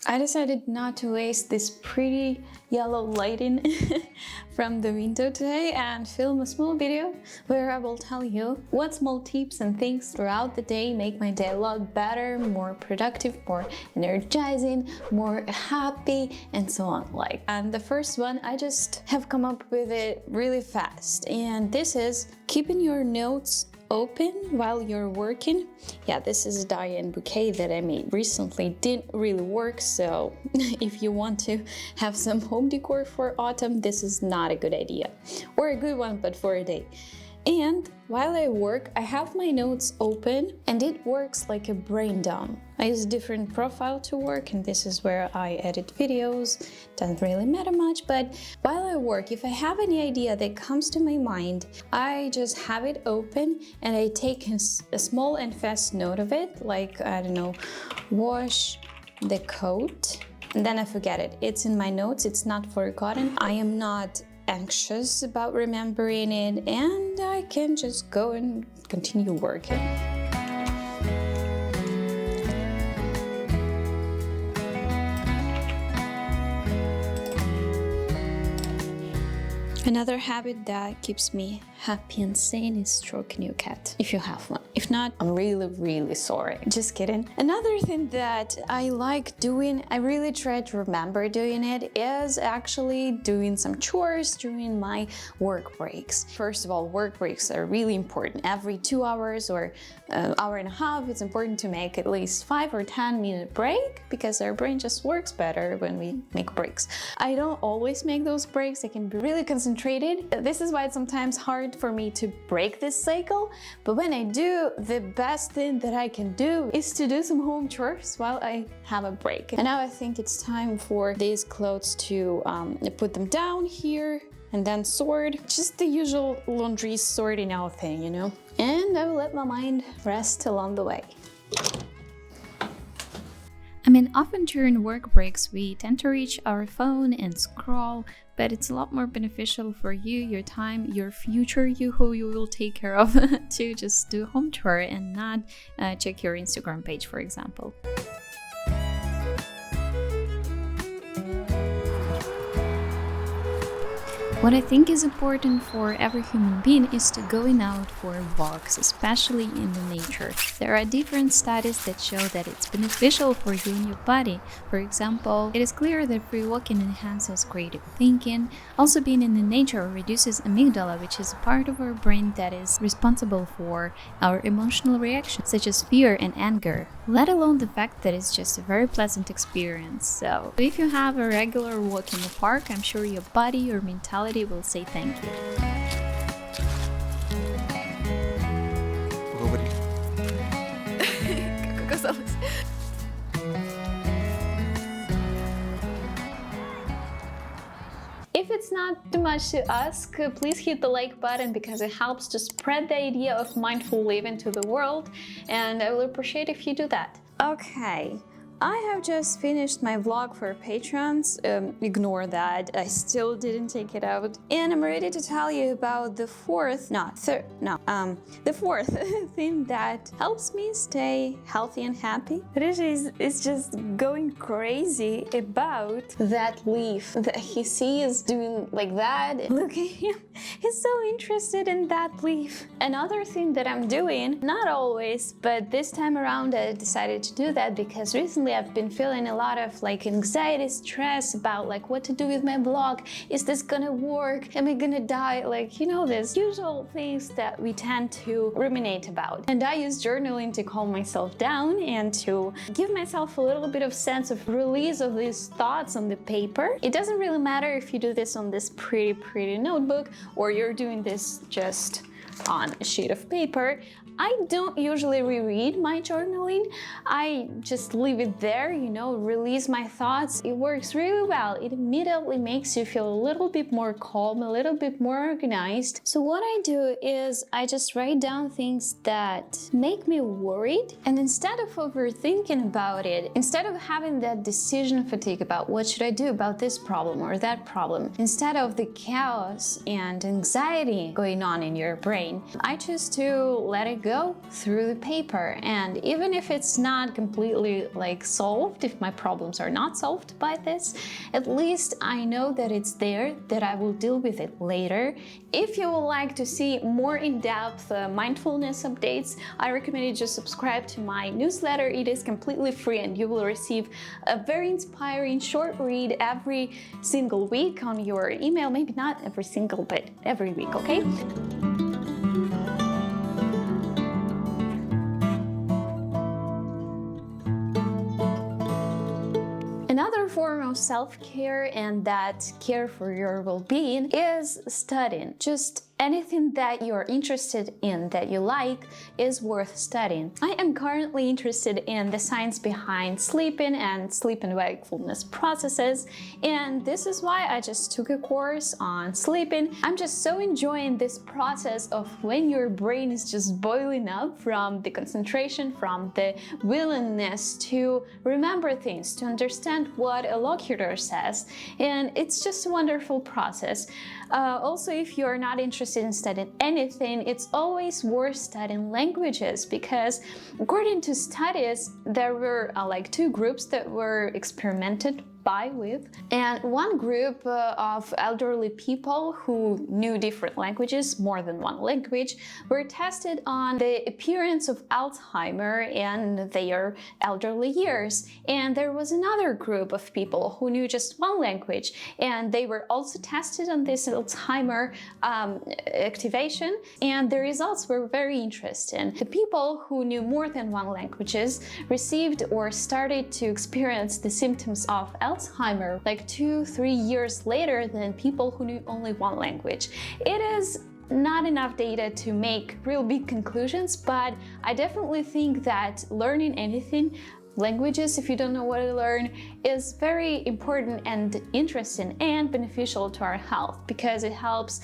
I decided not to waste this pretty yellow lighting from the window today and film a small video where I will tell you what small tips and things throughout the day make my day a lot better, more productive, more energizing, more happy, and so on. And the first one, I just have come up with it really fast, and this is keeping your notes open while you're working. Yeah, this is a Diane bouquet that I made recently. Didn't really work, so if you want to have some home decor for autumn, this is not a good idea. Or a good one, but for a day. And while I work, I have my notes open and it works like a brain dump. I use a different profile to work, and this is where I edit videos. Doesn't really matter much, but while I work, if I have any idea that comes to my mind, I just have it open and I take a small and fast note of it, like, I don't know, wash the coat, and then I forget it. It's in my notes, it's not forgotten. I am not anxious about remembering it, and I can just go and continue working. Another habit that keeps me happy and sane is stroking your cat, if you have one. If not, I'm really sorry. Just kidding. Another thing that I like doing, I really try to remember doing it, is actually doing some chores during my work breaks. First of all, work breaks are really important. Every 2 hours or an hour and a half, it's important to make at least 5 or 10 minute break, because our brain just works better when we make breaks. I don't always make those breaks. I can be really concentrated. This is why it's sometimes hard for me to break this cycle, but when I do, the best thing that I can do is to do some home chores while I have a break. And now I think it's time for these clothes to put them down here and then sort. Just the usual laundry sorting out thing, you know? And I will let my mind rest along the way. I mean, often during work breaks, we tend to reach our phone and scroll, but it's a lot more beneficial for you, your time, your future you, who you will take care of, to just do a home chore and not check your Instagram page, for example. What I think is important for every human being is to going out for walks, especially in the nature. There are different studies that show that it's beneficial for you and your body. For example, it is clear that free walking enhances creative thinking. Also, being in the nature reduces amygdala, which is a part of our brain that is responsible for our emotional reactions, such as fear and anger, let alone the fact that it's just a very pleasant experience. So, if you have a regular walk in the park, I'm sure your body, your mentality will say thank you. If it's not too much to ask, please hit the like button, because it helps to spread the idea of mindful living to the world, and I will appreciate if you do that. Okay. I have just finished my vlog for patrons. Ignore that, I still didn't take it out. And I'm ready to tell you about the fourth thing that helps me stay healthy and happy. Rishi is just going crazy about that leaf that he sees doing like that. Look at him, he's so interested in that leaf. Another thing that I'm doing, not always, but this time around I decided to do that because recently I've been feeling a lot of anxiety, stress about what to do with my blog. Is this gonna work? Am I gonna die? There's usual things that we tend to ruminate about. And I use journaling to calm myself down and to give myself a little bit of sense of release of these thoughts on the paper. It doesn't really matter if you do this on this pretty notebook or you're doing this just on a sheet of paper. I don't usually reread my journaling. I just leave it there, release my thoughts. It works really well. It immediately makes you feel a little bit more calm, a little bit more organized. So what I do is I just write down things that make me worried, and instead of overthinking about it, instead of having that decision fatigue about what should I do about this problem or that problem, instead of the chaos and anxiety going on in your brain, I choose to let it go through the paper, and even if it's not completely like solved, if my problems are not solved by this, at least I know that it's there, that I will deal with it later. If you would like to see more in-depth mindfulness updates, I recommend you just subscribe to my newsletter. It is completely free and you will receive a very inspiring short read every single week on your email. Maybe not every single, but every week, okay? Another form of self-care and that care for your well-being is studying. Just anything that you're interested in, that you like, is worth studying. I am currently interested in the science behind sleeping and sleep and wakefulness processes, and this is why I just took a course on sleeping. I'm just so enjoying this process of when your brain is just boiling up from the concentration, from the willingness to remember things, to understand what a locutor says, and it's just a wonderful process. Also, if you're not interested in studying anything, it's always worth studying languages, because according to studies, there were like two groups that were experimented with, and one group of elderly people who knew different languages, more than one language, were tested on the appearance of Alzheimer in their elderly years. And there was another group of people who knew just one language, and they were also tested on this Alzheimer activation, and the results were very interesting. The people who knew more than one languages received or started to experience the symptoms of Alzheimer like 2-3 years later than people who knew only one language. It is not enough data to make real big conclusions, but I definitely think that learning anything, languages, if you don't know what to learn, is very important and interesting and beneficial to our health, because it helps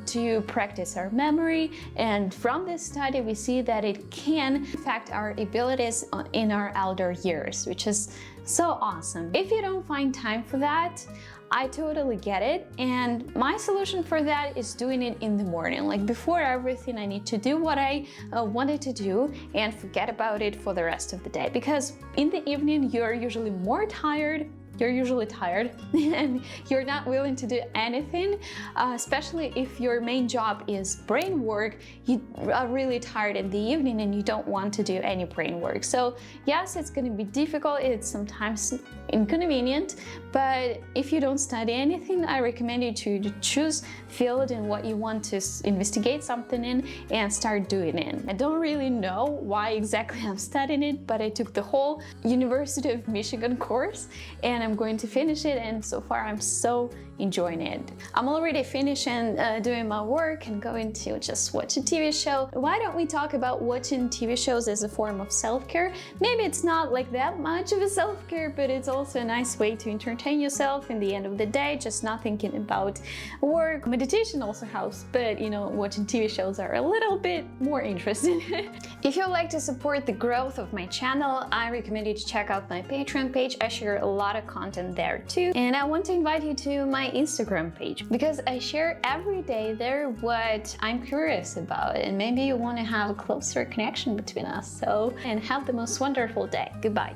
to practice our memory. And from this study, we see that it can affect our abilities in our elder years, which is so awesome. If you don't find time for that, I totally get it, and my solution for that is doing it in the morning. Like before everything, I need to do what I wanted to do and forget about it for the rest of the day, because in the evening you're usually more tired. You're usually tired and you're not willing to do anything, especially if your main job is brain work. You are really tired in the evening and you don't want to do any brain work. So yes, it's going to be difficult, it's sometimes inconvenient, but if you don't study anything, I recommend you to choose field in what you want to investigate something in and start doing it. I don't really know why exactly I'm studying it, but I took the whole University of Michigan course and I'm going to finish it, and so far I'm so enjoying it. I'm already finishing doing my work and going to just watch a TV show. Why don't we talk about watching TV shows as a form of self-care? Maybe it's not like that much of a self-care, but it's also a nice way to entertain yourself in the end of the day, just not thinking about work. Meditation also helps, but you know, watching TV shows are a little bit more interesting. If you'd like to support the growth of my channel, I recommend you to check out my Patreon page. I share a lot of content there too, and I want to invite you to my Instagram page, because I share every day there what I'm curious about, and maybe you want to have a closer connection between us. And have the most wonderful day. Goodbye.